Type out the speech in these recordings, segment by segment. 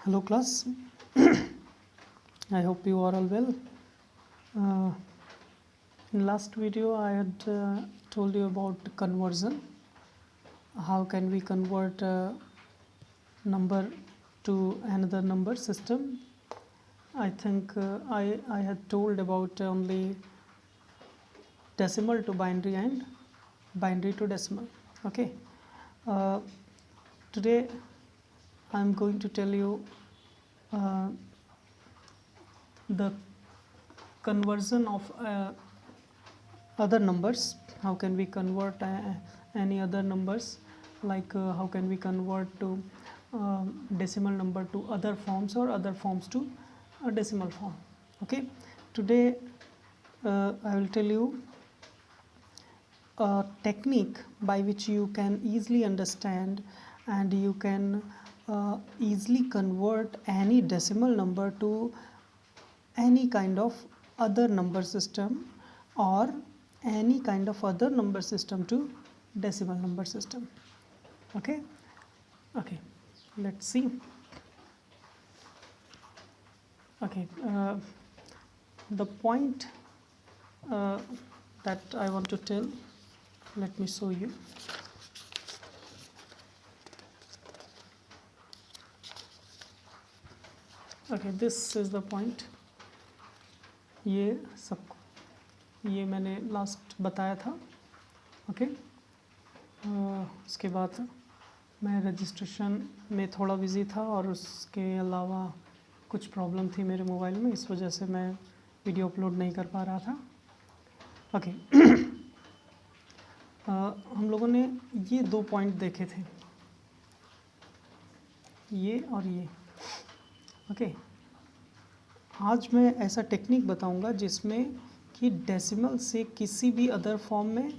Hello class, I hope you are all well. In last video I had told you about conversion. How can we convert a number to another number system? I think I had told about only decimal to binary and binary to decimal. Okay. Today I am going to tell you the conversion of other numbers. How can we convert any other numbers, like how can we convert to decimal number to other forms or other forms to a decimal form. Okay, today I will tell you a technique by which you can easily understand and you can easily convert any decimal number to any kind of other number system or any kind of other number system to decimal number system. Okay, let's see. Okay, the point that I want to tell, let me show you. Okay, this is the point. ये सबको ये मैंने last बताया था. Okay, उसके बाद मैं registration में थोड़ा बिज़ी था और उसके अलावा कुछ प्रॉब्लम थी मेरे मोबाइल में, इस वजह से मैं वीडियो अपलोड नहीं कर पा रहा था. ओके, हम लोगों ने ये दो पॉइंट देखे थे, ये और ये. ओके, आज मैं ऐसा टेक्निक बताऊंगा जिसमें कि डेसिमल से किसी भी अदर फॉर्म में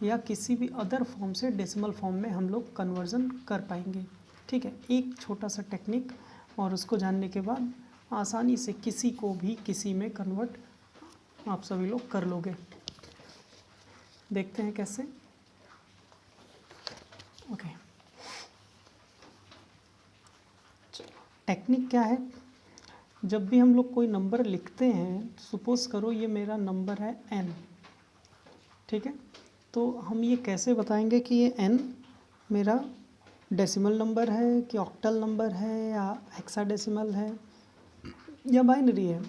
या किसी भी अदर फॉर्म से डेसिमल फॉर्म में हम लोग कन्वर्जन कर पाएंगे. ठीक है, एक छोटा सा टेक्निक, और उसको जानने के बाद आसानी से किसी को भी किसी में कन्वर्ट आप सभी लोग कर लोगे. देखते हैं कैसे. ओके, टेक्निक क्या है. जब भी हम लोग कोई नंबर लिखते हैं, सपोज करो ये मेरा नंबर है n. ठीक है, तो हम ये कैसे बताएंगे कि ये n मेरा डेसिमल नंबर है कि ऑक्टल नंबर है या हेक्साडेसिमल है या बाइनरी है.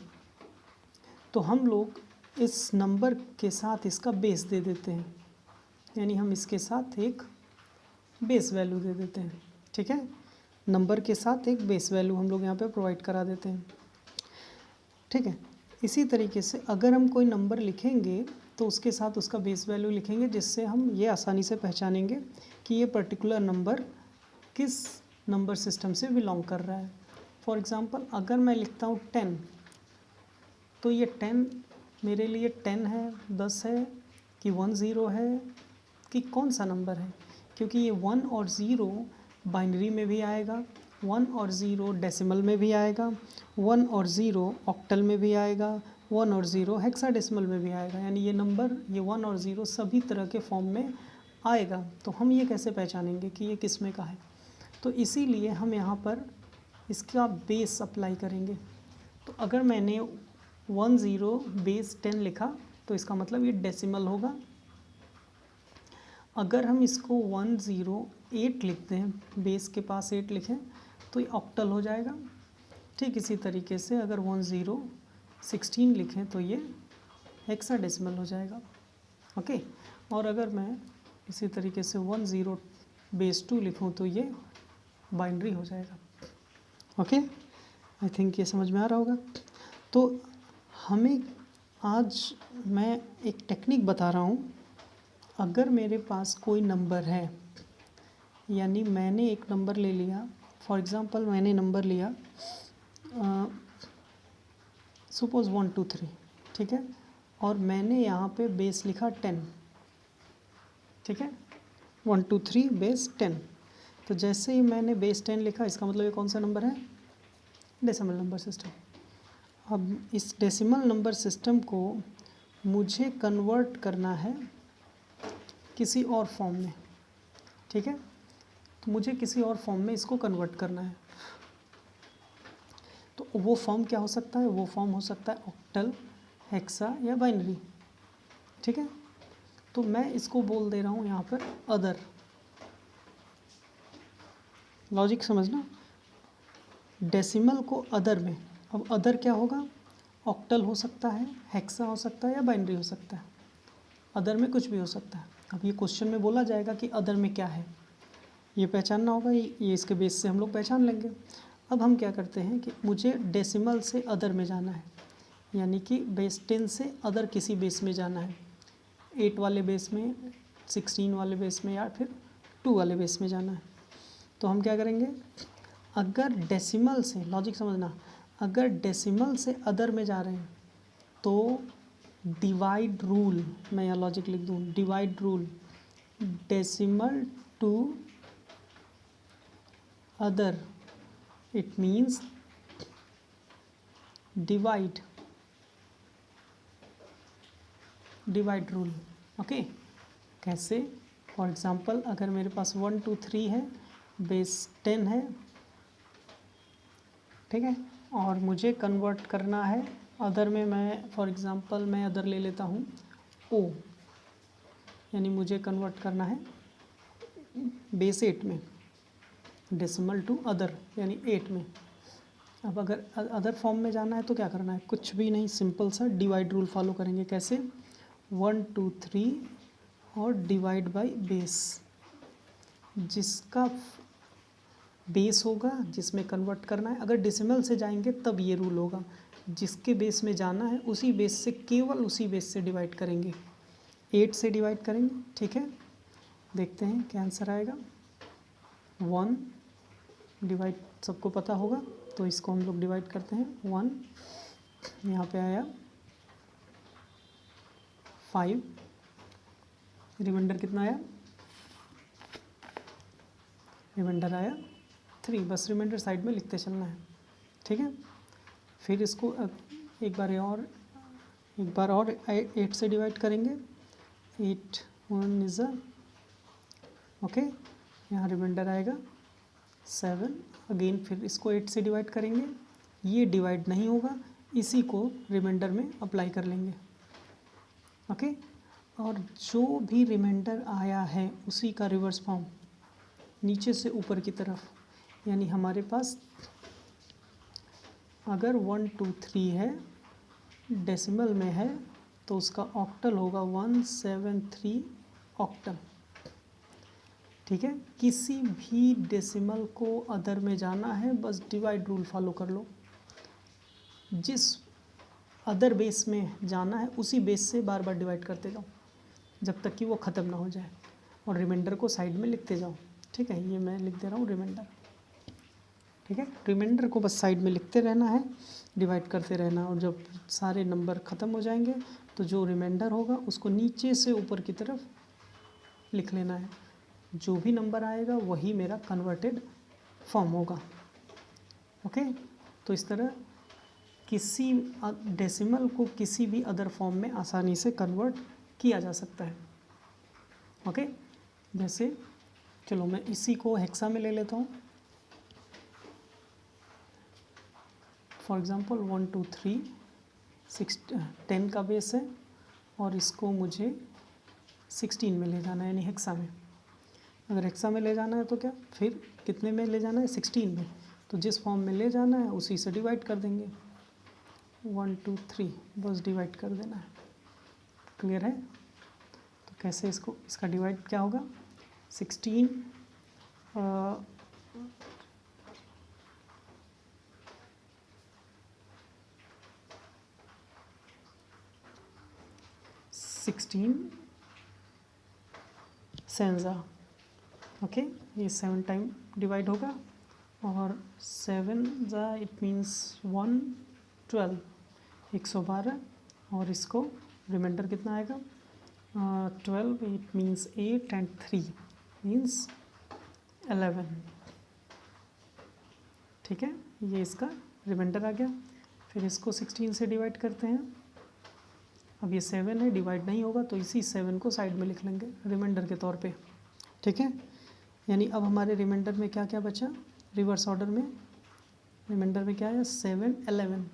तो हम लोग इस नंबर के साथ इसका बेस दे देते हैं, यानी हम इसके साथ एक बेस वैल्यू दे देते हैं. ठीक है, नंबर के साथ एक बेस वैल्यू हम लोग यहाँ पे प्रोवाइड करा देते हैं. ठीक है, इसी तरीके से अगर हम कोई नंबर लिखेंगे तो उसके साथ उसका बेस वैल्यू लिखेंगे, जिससे हम ये आसानी से पहचानेंगे कि ये पर्टिकुलर नंबर किस नंबर सिस्टम से बिलोंग कर रहा है. फॉर एग्ज़ाम्पल, अगर मैं लिखता हूँ 10, तो ये 10 मेरे लिए 10 है, 10 है कि 10 है कि कौन सा नंबर है, क्योंकि ये 1 और 0 बाइनरी में भी आएगा, 1 और 0 डेसिमल में भी आएगा, 1 और 0 ऑक्टल में भी आएगा, 1 और 0 हेक्साडेसिमल में भी आएगा. यानी ये नंबर, ये 1 और 0 सभी तरह के फॉर्म में आएगा. तो हम ये कैसे पहचानेंगे कि ये किस में का है. तो इसीलिए हम यहाँ पर इसका बेस अप्लाई करेंगे. तो अगर मैंने 10 बेस 10 लिखा तो इसका मतलब ये डेसिमल होगा. अगर हम इसको 108 लिखते हैं, बेस के पास 8 लिखें, तो ये ऑक्टल हो जाएगा. ठीक इसी तरीके से अगर 1016 लिखें तो ये हेक्साडेसिमल हो जाएगा. ओके, और अगर मैं इसी तरीके से 10 बेस 2 लिखूं तो ये बाइनरी हो जाएगा. ओके, आई थिंक ये समझ में आ रहा होगा. तो हमें आज मैं एक टेक्निक बता रहा हूँ. अगर मेरे पास कोई नंबर है, यानी मैंने एक नंबर ले लिया, फॉर एग्ज़ाम्पल मैंने नंबर लिया सपोज़ 1 2 3. ठीक है, और मैंने यहाँ पे बेस लिखा 10. ठीक है, 1 2 3 बेस 10. तो जैसे ही मैंने बेस 10 लिखा, इसका मतलब ये कौन सा नंबर है, डेसिमल नंबर सिस्टम. अब इस डेसिमल नंबर सिस्टम को मुझे कन्वर्ट करना है किसी और फॉर्म में. ठीक है, तो मुझे किसी और फॉर्म में इसको कन्वर्ट करना है. वो फॉर्म क्या हो सकता है, वो फॉर्म हो सकता है ऑक्टल, हेक्सा या बाइनरी। ठीक है, तो मैं इसको बोल दे रहा हूँ यहाँ पर अदर। लॉजिक समझना, डेसिमल को अदर में, अब अदर क्या होगा, ऑक्टल हो सकता है, हेक्सा हो सकता है या बाइनरी हो सकता है। अदर में कुछ भी हो सकता है। अब ये क्वेश्चन में बोला जाएगा कि अदर में क्या है, ये पहचानना होगा, ये इसके बेस से हम लोग पहचान लेंगे। अब हम क्या करते हैं कि मुझे डेसिमल से अदर में जाना है, यानी कि बेस 10 से अदर किसी बेस में जाना है, 8 वाले बेस में, 16 वाले बेस में या फिर 2 वाले बेस में जाना है। तो हम क्या करेंगे, अगर डेसिमल से, लॉजिक समझना, अगर डेसिमल से अदर में जा रहे हैं तो डिवाइड रूल, मैं यहाँ लॉजिक लिख दूँ, divide rule, decimal to other, it means divide rule. Okay, कैसे, फॉर एग्जांपल अगर मेरे पास 1 2 3 है, बेस 10 है, ठीक है, और मुझे कन्वर्ट करना है अदर में, मैं फॉर एग्जांपल मैं अदर ले लेता हूँ ओ, यानी मुझे कन्वर्ट करना है बेस 8 में, डेसिमल टू अदर यानी 8 में। अब अगर अदर फॉर्म में जाना है तो क्या करना है, कुछ भी नहीं, सिंपल सा डिवाइड रूल फॉलो करेंगे। कैसे, 1 2 3 और डिवाइड बाय बेस, जिसका बेस होगा जिसमें कन्वर्ट करना है, अगर डेसिमल से जाएंगे तब ये रूल होगा, जिसके बेस में जाना है उसी बेस से, केवल उसी बेस से डिवाइड करेंगे, 8 से डिवाइड करेंगे। ठीक है, देखते हैं क्या आंसर आएगा। 1 डिवाइड सबको पता होगा, तो इसको हम लोग डिवाइड करते हैं, 1 यहाँ पे आया 5, रिमाइंडर कितना आया, रिमाइंडर आया 3, बस रिमाइंडर साइड में लिखते चलना है। ठीक है, फिर इसको एक बार और 8 से डिवाइड करेंगे, 8 1 इज़ ओके, यहाँ रिमाइंडर आएगा 7, अगेन फिर इसको 8 से डिवाइड करेंगे, ये डिवाइड नहीं होगा, इसी को रिमाइंडर में अप्लाई कर लेंगे। ओके, और जो भी रिमाइंडर आया है उसी का रिवर्स फॉर्म नीचे से ऊपर की तरफ, यानी हमारे पास अगर 1 2 3 है, डेसिमल में है, तो उसका ऑक्टल होगा 173 ऑक्टल। ठीक है, किसी भी डेसिमल को अदर में जाना है, बस डिवाइड रूल फॉलो कर लो, जिस अदर बेस में जाना है उसी बेस से बार बार डिवाइड करते जाओ जब तक कि वो ख़त्म ना हो जाए, और रिमाइंडर को साइड में लिखते जाओ। ठीक है, ये मैं लिख दे रहा हूँ रिमाइंडर। ठीक है, रिमाइंडर को बस साइड में लिखते रहना है, डिवाइड करते रहना, और जब सारे नंबर ख़त्म हो जाएंगे तो जो रिमाइंडर होगा उसको नीचे से ऊपर की तरफ लिख लेना है, जो भी नंबर आएगा वही मेरा कन्वर्टेड फॉर्म होगा। ओके, तो इस तरह किसी डेसिमल को किसी भी अदर फॉर्म में आसानी से कन्वर्ट किया जा सकता है। ओके, जैसे चलो मैं इसी को हेक्सा में ले लेता हूँ, फॉर एग्ज़ाम्पल 1 2 3 6 10 का बेस है, और इसको मुझे 16 में ले जाना है, यानी हेक्सा में। अगर हेक्सा में ले जाना है तो क्या, फिर कितने में ले जाना है, 16 में, तो जिस फॉर्म में ले जाना है उसी से डिवाइड कर देंगे, 1 2 3 बस डिवाइड कर देना है। क्लियर है, तो कैसे इसको, इसका डिवाइड क्या होगा, 16 सेंजा, ओके, ये 7 टाइम डिवाइड होगा, और 7 ज़ा इट मीन्स 112, 112, और इसको रिमाइंडर कितना आएगा, 12, इट मीन्स 8 एंड 3 मीन्स 11। ठीक है, ये इसका रिमाइंडर आ गया। फिर इसको 16 से डिवाइड करते हैं, अब ये 7 है, डिवाइड नहीं होगा, तो इसी 7 को साइड में लिख लेंगे रिमाइंडर के तौर पे। ठीक है, यानी अब हमारे रिमाइंडर में क्या क्या बचा, रिवर्स ऑर्डर में रिमाइंडर में क्या आया 7 11।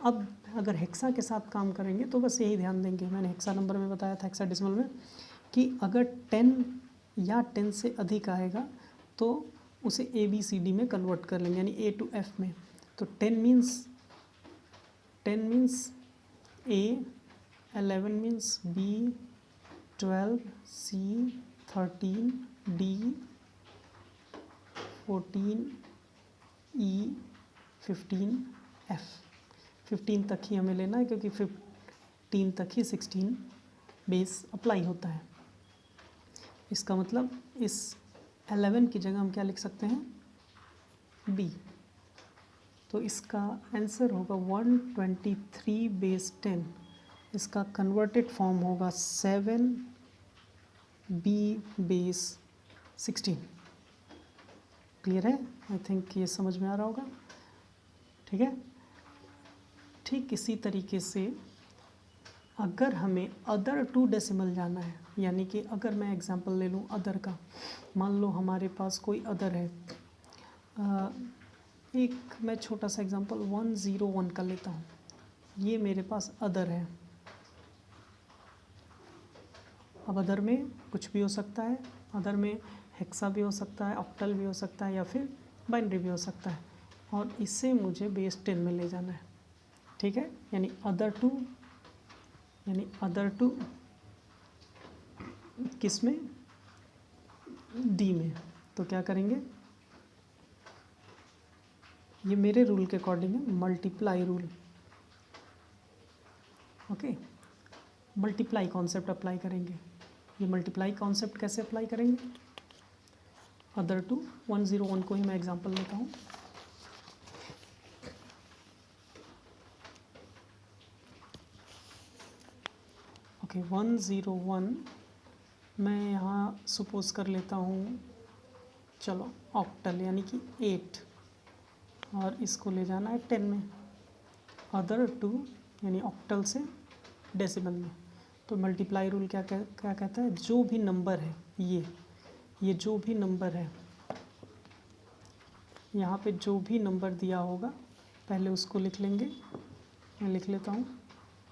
अब अगर हेक्सा के साथ काम करेंगे तो बस यही ध्यान देंगे, मैंने हेक्सा नंबर में बताया था हेक्साडेसिमल में, कि अगर 10 या 10 से अधिक आएगा तो उसे ABCD में कन्वर्ट कर लेंगे, यानी A to F में। तो 10 means A, 11 means B, 12 C, 13 D, 14 E, 15 F। 15 तक ही हमें लेना है क्योंकि 15 तक ही 16 बेस अप्लाई होता है। इसका मतलब इस 11 की जगह हम क्या लिख सकते हैं, B। तो इसका आंसर होगा 123 बेस 10। इसका कन्वर्टेड फॉर्म होगा 7B बेस 16। क्लियर है? आई थिंक ये समझ में आ रहा होगा। ठीक है। ठीक इसी तरीके से अगर हमें अदर 2 डेसिमल जाना है, यानी कि अगर मैं एग्जांपल ले लूँ अदर का, मान लो हमारे पास कोई अदर है, एक मैं छोटा सा एग्जांपल 101 का लेता हूँ। ये मेरे पास अदर है। अब अदर में कुछ भी हो सकता है, अदर में हेक्सा भी हो सकता है, ऑक्टल भी हो सकता है, या फिर बाइनरी भी हो सकता है, और इसे मुझे बेस 10 में ले जाना है। ठीक है, यानी अदर टू किस में, डी में। तो क्या करेंगे, ये मेरे रूल के अकॉर्डिंग है, multiply rule. Okay, multiply concept apply करेंगे। ये मल्टीप्लाई कॉन्सेप्ट कैसे अप्लाई करेंगे, अदर टू 101 को ही मैं एग्जांपल लेता हूँ। ओके, 101 मैं यहाँ सपोज कर लेता हूँ, चलो ऑक्टल यानी कि 8, और इसको ले जाना है 10 में। अदर टू यानी ऑक्टल से डेसिमल में। तो मल्टीप्लाई रूल क्या कहता है, जो भी नंबर है ये जो भी नंबर है, यहाँ पे जो भी नंबर दिया होगा पहले उसको लिख लेंगे। मैं लिख लेता हूँ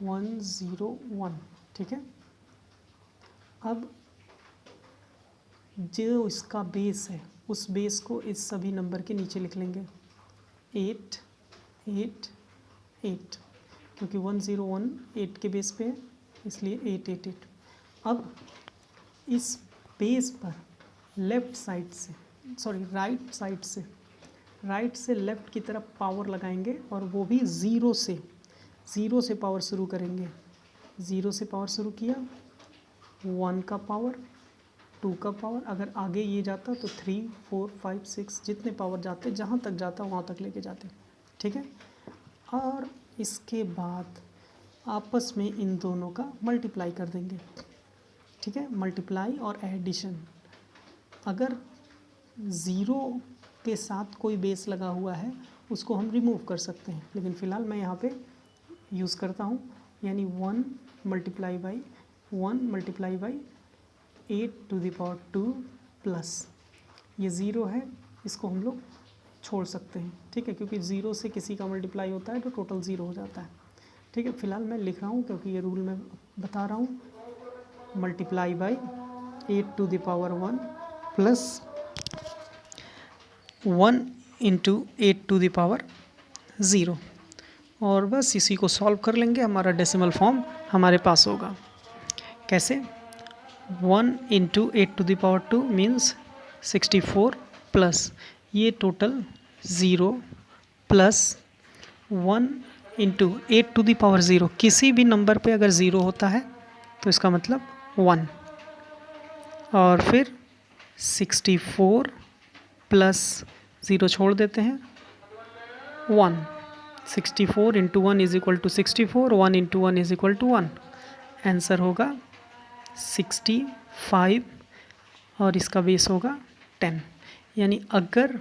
101। ठीक है। अब जो इसका बेस है उस बेस को इस सभी नंबर के नीचे लिख लेंगे, 8 8 8, क्योंकि 101 8 के बेस पे है इसलिए 8 8 8। अब इस बेस पर लेफ़्ट साइड से, सॉरी राइट से लेफ़्ट की तरफ पावर लगाएंगे, और वो भी ज़ीरो से पावर शुरू करेंगे। 0 से पावर शुरू किया, 1 का पावर, 2 का पावर, अगर आगे ये जाता तो 3 4 5 6 जितने पावर जाते, जहाँ तक जाता वहाँ तक लेके जाते। ठीक है। और इसके बाद आपस में इन दोनों का मल्टीप्लाई कर देंगे। ठीक है, मल्टीप्लाई और एडिशन। अगर 0 के साथ कोई बेस लगा हुआ है उसको हम रिमूव कर सकते हैं, लेकिन फ़िलहाल मैं यहाँ पे यूज़ करता हूँ, यानी 1 multiply by 8 to the power 2 plus ये 0 है, इसको हम लोग छोड़ सकते हैं। ठीक है, क्योंकि 0 से किसी का मल्टीप्लाई होता है तो टोटल 0 हो जाता है। ठीक है, फिलहाल मैं लिख रहा हूँ क्योंकि ये रूल मैं बता रहा हूँ। Multiply by 8 to the power 1 plus 1 into 8 to the power 0, और बस इसी को सॉल्व कर लेंगे, हमारा डेसिमल फॉर्म हमारे पास होगा। कैसे, 1 into 8 to the power 2 means 64 plus ये total 0 plus 1 into 8 to the power 0। किसी भी नंबर पे अगर 0 होता है तो इसका मतलब 1, और फिर 64 प्लस 0 छोड़ देते हैं 1। 64 into 1 is equal to 64, 1 into 1 is equal to 1। Answer होगा 65, और इसका बेस होगा 10। यानी अगर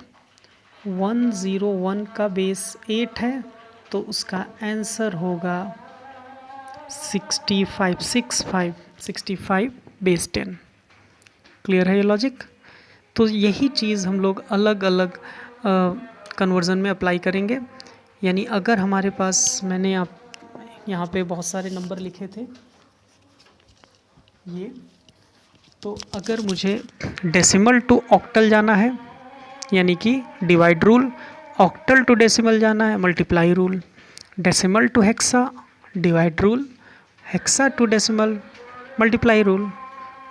101 का बेस 8 है तो उसका आंसर होगा 65 बेस 10। क्लियर है ये लॉजिक? तो यही चीज़ हम लोग अलग अलग कन्वर्ज़न में अप्लाई करेंगे। यानी अगर हमारे पास, मैंने यहाँ पे बहुत सारे नंबर लिखे थे ये, तो अगर मुझे डेसिमल टू ऑक्टल जाना है यानी कि divide rule, octal to decimal जाना है multiply rule, decimal to hexa divide rule, hexa to decimal multiply rule,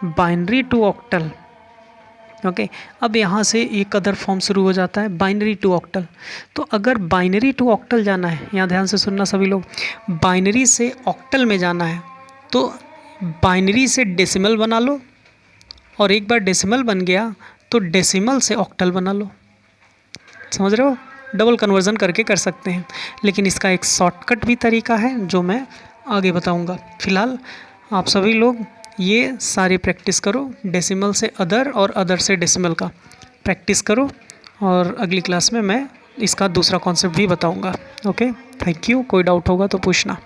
binary to octal. Okay, अब यहाँ से एक अदर फॉर्म शुरू हो जाता है, बाइनरी टू ऑक्टल। तो अगर बाइनरी टू ऑक्टल जाना है, यहाँ ध्यान से सुनना सभी लोग, बाइनरी से ऑक्टल में जाना है तो बाइनरी से डेसिमल बना लो, और एक बार डेसिमल बन गया तो डेसिमल से ऑक्टल बना लो। समझ रहे हो? डबल कन्वर्जन करके कर सकते हैं, लेकिन इसका एक शॉर्टकट भी तरीका है जो मैं आगे बताऊंगा। फिलहाल आप सभी लोग ये सारे प्रैक्टिस करो, डेसिमल से अदर और अदर से डेसिमल का प्रैक्टिस करो, और अगली क्लास में मैं इसका दूसरा कॉन्सेप्ट भी बताऊंगा। Okay, thank you. कोई डाउट होगा तो पूछना।